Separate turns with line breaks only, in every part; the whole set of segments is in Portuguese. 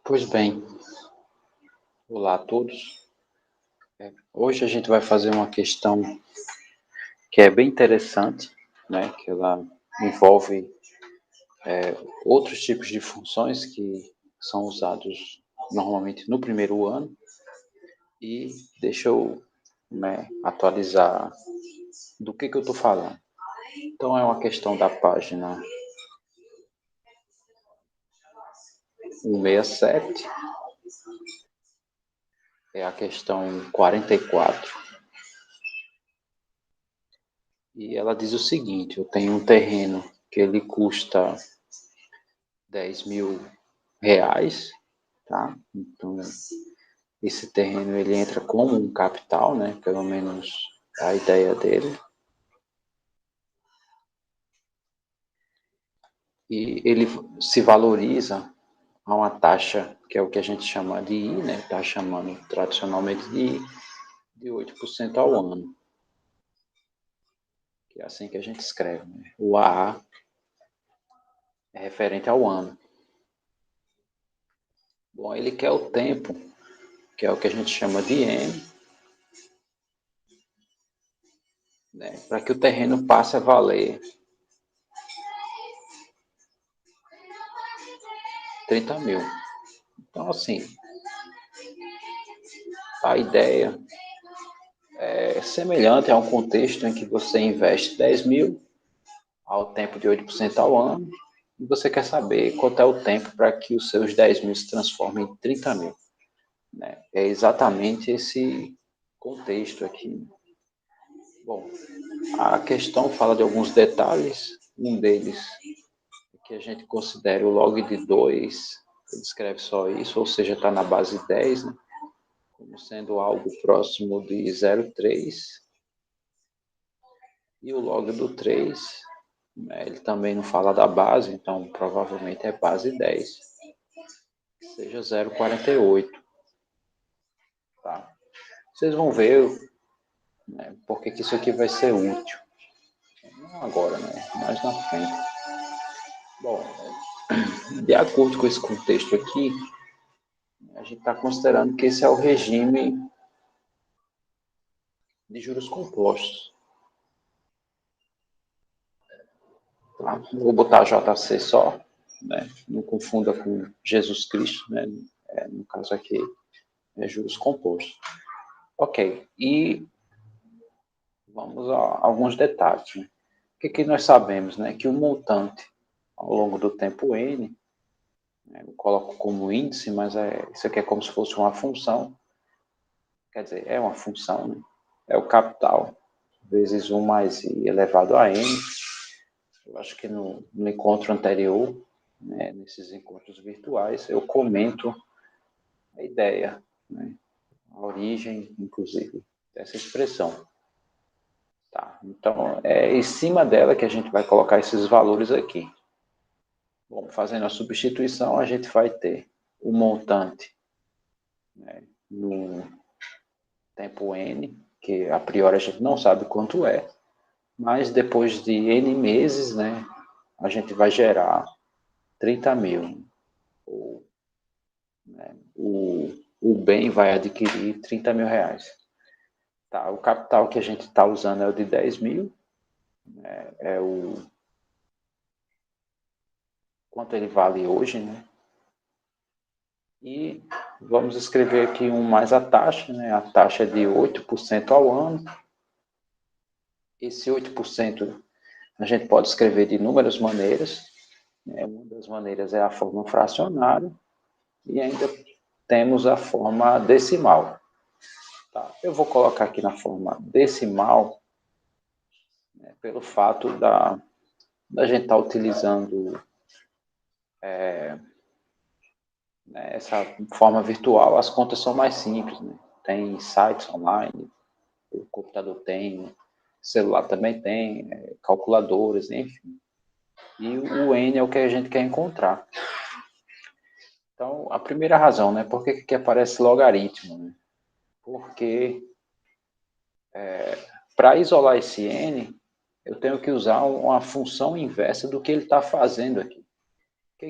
Pois bem, olá a todos. Hoje a gente vai fazer uma questão que é bem interessante, né? Que ela envolve outros tipos de funções que são usados normalmente no primeiro ano. E deixa eu, atualizar do que eu estou falando. Então é uma questão da página 167, é a questão 44. E ela diz o seguinte: eu tenho um terreno que ele custa 10.000 reais, tá? Então, esse terreno ele entra como um capital, né? Pelo menos a ideia dele. E ele se valoriza a uma taxa, que é o que a gente chama de I, né? Está chamando tradicionalmente de I, de 8% ao ano. Que é assim que a gente escreve, né? O AA é referente ao ano. Bom, ele quer o tempo, que é o que a gente chama de M, né? Para que o terreno passe a valer 30 mil. Então, assim, a ideia é semelhante a um contexto em que você investe 10 mil ao tempo de 8% ao ano e você quer saber quanto é o tempo para que os seus 10 mil se transformem em 30 mil. Né? É exatamente esse contexto aqui. Bom, a questão fala de alguns detalhes. Um deles é que a gente considera o log de 2, ele escreve só isso, ou seja, está na base 10, né? Como sendo algo próximo de 0,3. E o log do 3, né, ele também não fala da base, então provavelmente é base 10, seja 0,48. Tá? Vocês vão ver, né, porque que isso aqui vai ser útil. Não agora, né? Mais na frente. Bom, de acordo com esse contexto aqui, a gente está considerando que esse é o regime de juros compostos. Tá? Vou botar JC só, né? Não confunda com Jesus Cristo, né? No caso aqui, é juros compostos. Ok, e vamos a alguns detalhes. Né? O que nós sabemos? Né? Que o montante ao longo do tempo N, né? Eu coloco como índice, mas isso aqui é como se fosse uma função, quer dizer, é uma função, né? É o capital, vezes 1 mais I elevado a N. Eu acho que no encontro anterior, né, nesses encontros virtuais, eu comento a ideia, né, a origem, inclusive, dessa expressão. Tá? Então, é em cima dela que a gente vai colocar esses valores aqui. Bom, fazendo a substituição, a gente vai ter o montante, né, no tempo N, que a priori a gente não sabe quanto é, mas depois de N meses, né, a gente vai gerar 30 mil. Ou, né, o bem vai adquirir 30 mil reais. Tá, o capital que a gente está usando é o de 10 mil, né, é o quanto ele vale hoje, né? E vamos escrever aqui mais a taxa, né? A taxa é de 8% ao ano. Esse 8% a gente pode escrever de inúmeras maneiras. Né? Uma das maneiras é a forma fracionária e ainda temos a forma decimal. Tá? Eu vou colocar aqui na forma decimal, né, pelo fato da gente estar utilizando né, essa forma virtual, as contas são mais simples. Né? Tem sites online, o computador tem, celular também tem, calculadoras, enfim. E o N é o que a gente quer encontrar. Então, a primeira razão, né? Por que aparece logaritmo? Né? Porque para isolar esse N, eu tenho que usar uma função inversa do que ele está fazendo aqui.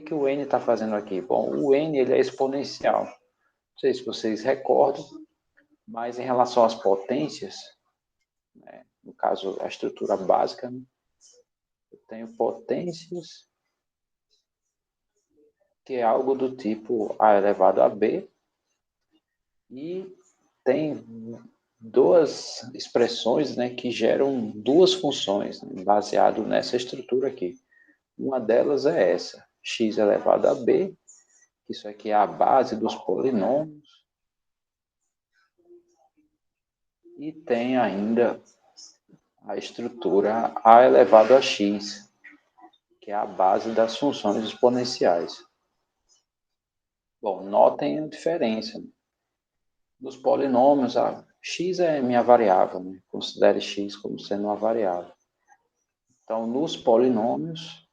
que o n está fazendo aqui? Bom, o n ele é exponencial. Não sei se vocês recordam, mas em relação às potências, né, no caso, a estrutura básica, né, eu tenho potências, que é algo do tipo a elevado a b, e tem duas expressões, né, que geram duas funções, né, baseado nessa estrutura aqui. Uma delas é essa, x elevado a b, isso aqui é a base dos polinômios, e tem ainda a estrutura a elevado a x, que é a base das funções exponenciais. Bom, notem a diferença. Dos polinômios, x é minha variável, né? Considere x como sendo uma variável. Então, nos polinômios,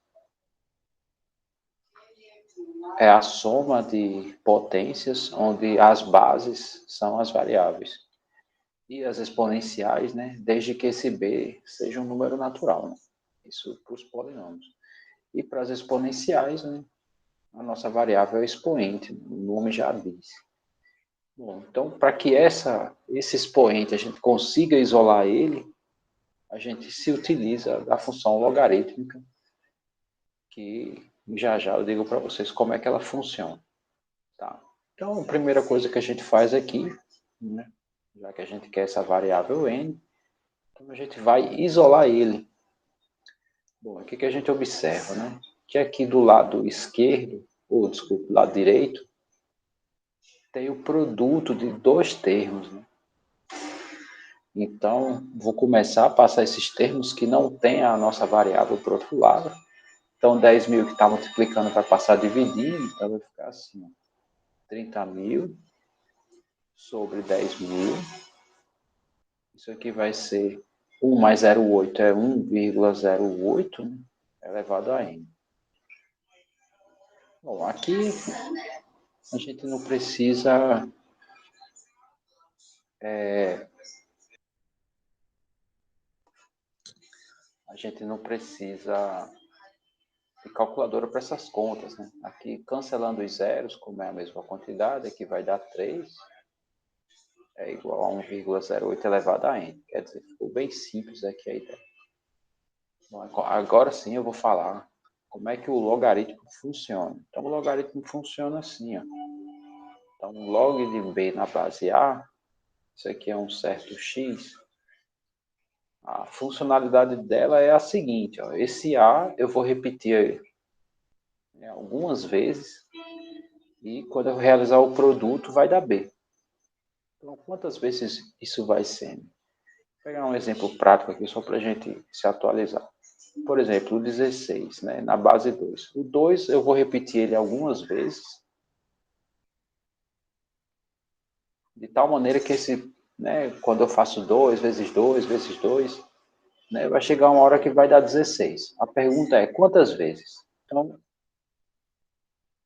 é a soma de potências, onde as bases são as variáveis. E as exponenciais, né? Desde que esse b seja um número natural, né? Isso para os polinômios. E para as exponenciais, né? A nossa variável é o expoente, o nome já diz. Bom, então, para que esse expoente a gente consiga isolar ele, a gente se utiliza da função logarítmica, que já eu digo para vocês como é que ela funciona. Tá? Então, a primeira coisa que a gente faz aqui, né, já que a gente quer essa variável n, então a gente vai isolar ele. Bom, o que a gente observa? Né? Que aqui do lado esquerdo, ou desculpe, do lado direito, tem o produto de dois termos. Né? Então, vou começar a passar esses termos que não tem a nossa variável para o outro lado. Então, 10.000 que está multiplicando vai passar dividindo, então vai ficar assim, 30.000 sobre 10.000. Isso aqui vai ser 1 mais 0,8 é 1,08, né, elevado a n. Bom, aqui a gente não precisa de calculadora para essas contas, né? Aqui, cancelando os zeros, como é a mesma quantidade, aqui vai dar 3, é igual a 1,08 elevado a n. Quer dizer, ficou bem simples aqui a ideia. Bom, agora sim eu vou falar como é que o logaritmo funciona. Então, o logaritmo funciona assim, ó. Então, log de b na base a, isso aqui é um certo x. A funcionalidade dela é a seguinte, ó. Esse a eu vou repetir algumas vezes, e quando eu realizar o produto vai dar b. Então, quantas vezes isso vai ser? Vou pegar um exemplo prático aqui só para a gente se atualizar. Por exemplo, o 16, né, na base 2. O 2 eu vou repetir ele algumas vezes, de tal maneira que quando eu faço 2 vezes 2 vezes 2, né, vai chegar uma hora que vai dar 16. A pergunta é, quantas vezes? Então,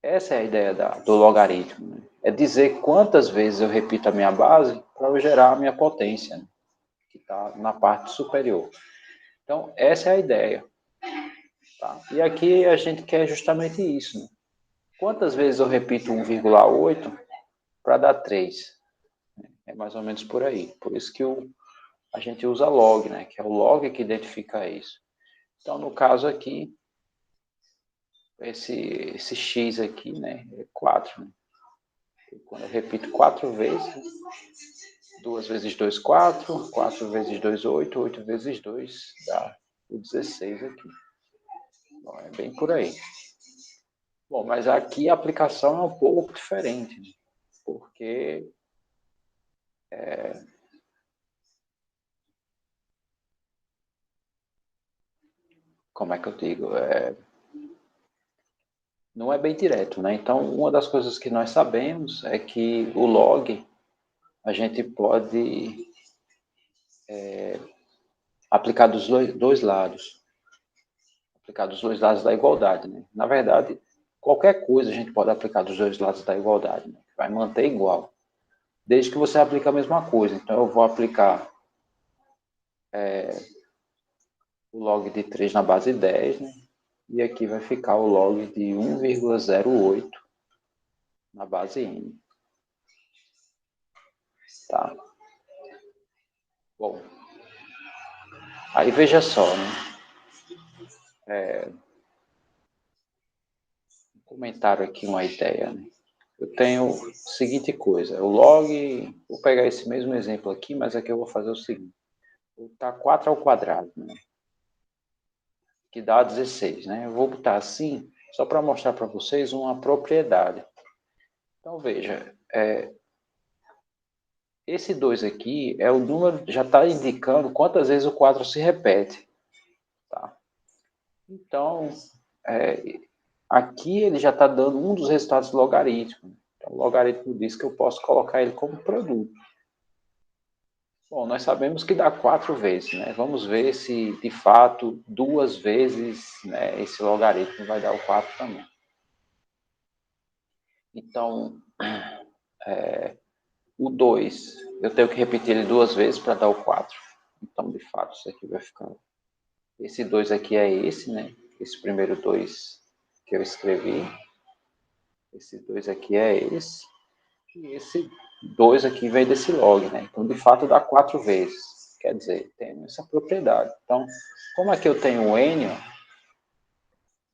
essa é a ideia do logaritmo. Né? É dizer quantas vezes eu repito a minha base para eu gerar a minha potência, né, que está na parte superior. Então, essa é a ideia. Tá? E aqui a gente quer justamente isso. Né? Quantas vezes eu repito 1,8 para dar 3? É mais ou menos por aí. Por isso que a gente usa log, né? Que é o log que identifica isso. Então, no caso aqui, esse x aqui, né? É 4. Né? Quando eu repito 4 vezes, 2 vezes 2, 4. 4 vezes 2, 8. 8 vezes 2 dá o 16 aqui. Bom, é bem por aí. Bom, mas aqui a aplicação é um pouco diferente, né? Porque como é que eu digo? Não é bem direto, né? Então, uma das coisas que nós sabemos é que o log a gente pode aplicar dos dois lados, aplicar dos dois lados da igualdade, né? Na verdade, qualquer coisa a gente pode aplicar dos dois lados da igualdade, né? Vai manter igual, desde que você aplique a mesma coisa. Então, eu vou aplicar o log de 3 na base 10, né? E aqui vai ficar o log de 1,08 na base n. Tá? Bom, aí veja só, né? Comentário aqui, uma ideia, né? Eu tenho a seguinte coisa, o log, vou pegar esse mesmo exemplo aqui, mas aqui eu vou fazer o seguinte, vou botar 4 ao quadrado, né? Que dá 16, né? Eu vou botar assim, só para mostrar para vocês uma propriedade. Então, veja, esse 2 aqui é o número, já está indicando quantas vezes o 4 se repete. Tá? Então, aqui ele já está dando um dos resultados logarítmicos. Então, o logaritmo diz que eu posso colocar ele como produto. Bom, nós sabemos que dá 4 vezes, né? Vamos ver se, de fato, 2 vezes, né, esse logaritmo vai dar o 4 também. Então, o 2, eu tenho que repetir ele 2 vezes para dar o 4. Então, de fato, isso aqui vai ficar... Esse 2 aqui é esse, né? Esse primeiro 2 que eu escrevi. Esse 2 aqui é esse. E esse 2 aqui vem desse log, né? Então, de fato, dá 4 vezes. Quer dizer, tem essa propriedade. Então, como aqui eu tenho o n,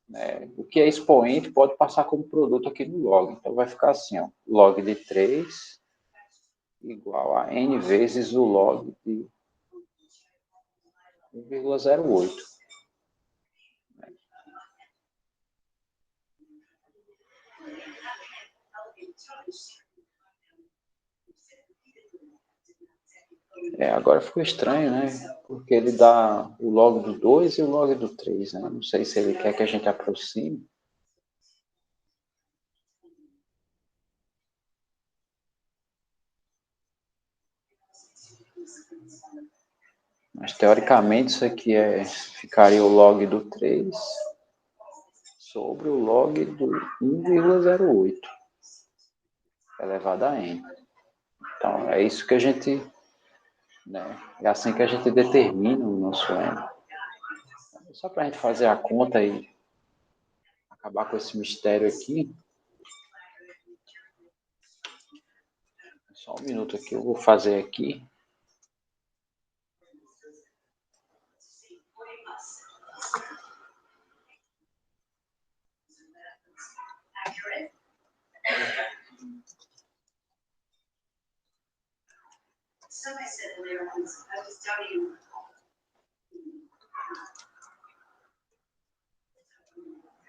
né, o que é expoente pode passar como produto aqui no log. Então, vai ficar assim, ó, log de 3 igual a n vezes o log de 1,08. Agora ficou estranho, né? Porque ele dá o log do 2 e o log do 3, né? Não sei se ele quer que a gente aproxime. Mas, teoricamente, isso aqui ficaria o log do 3 sobre o log do 1,08 elevado a n. Então, é isso que a gente... Né? É assim que a gente determina o nosso n. Só para a gente fazer a conta e acabar com esse mistério aqui. Só um minuto aqui, eu vou fazer aqui.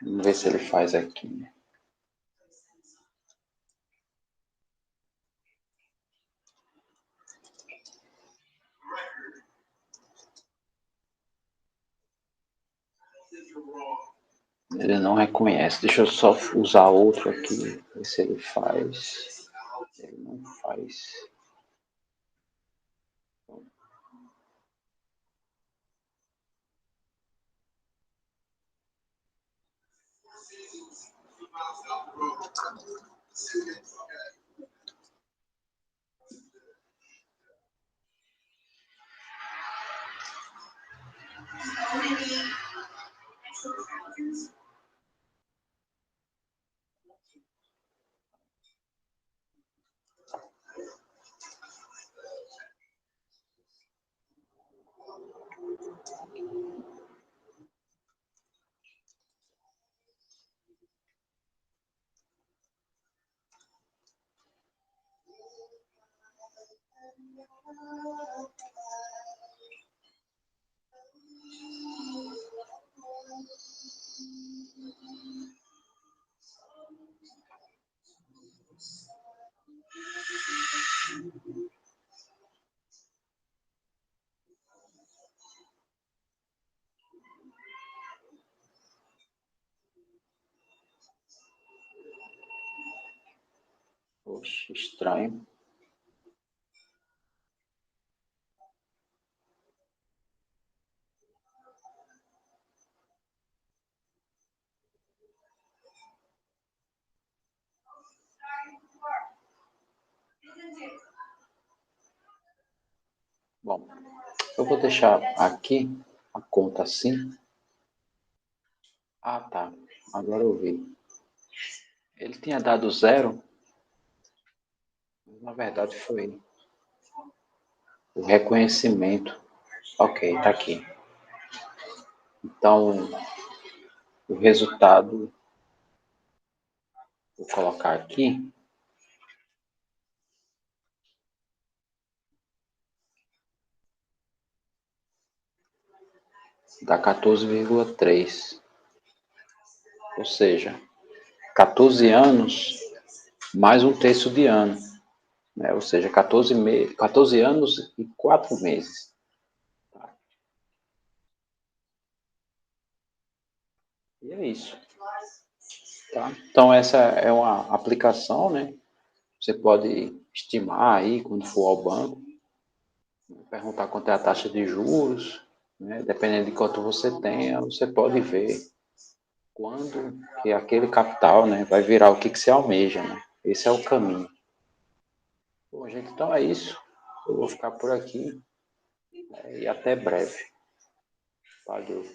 Vamos ver se ele faz aqui. Ele não reconhece. Deixa eu só usar outro aqui. Ver se ele faz. Ele não faz. Poxa, estranho. Bom, eu vou deixar aqui a conta assim. Ah, tá. Agora eu vi. Ele tinha dado 0. Na verdade foi o reconhecimento. Ok, tá aqui. Então, o resultado, vou colocar aqui, dá 14,3. Ou seja, 14 anos mais um terço de ano. Né? Ou seja, 14 anos e 4 meses. E é isso. Tá? Então, essa é uma aplicação, né? Você pode estimar aí quando for ao banco, perguntar quanto é a taxa de juros, né? Dependendo de quanto você tenha, você pode ver quando que aquele capital, né, vai virar o que, que você almeja, né? Esse é o caminho. Bom, gente, então é isso. Eu vou ficar por aqui, né, e até breve. Valeu.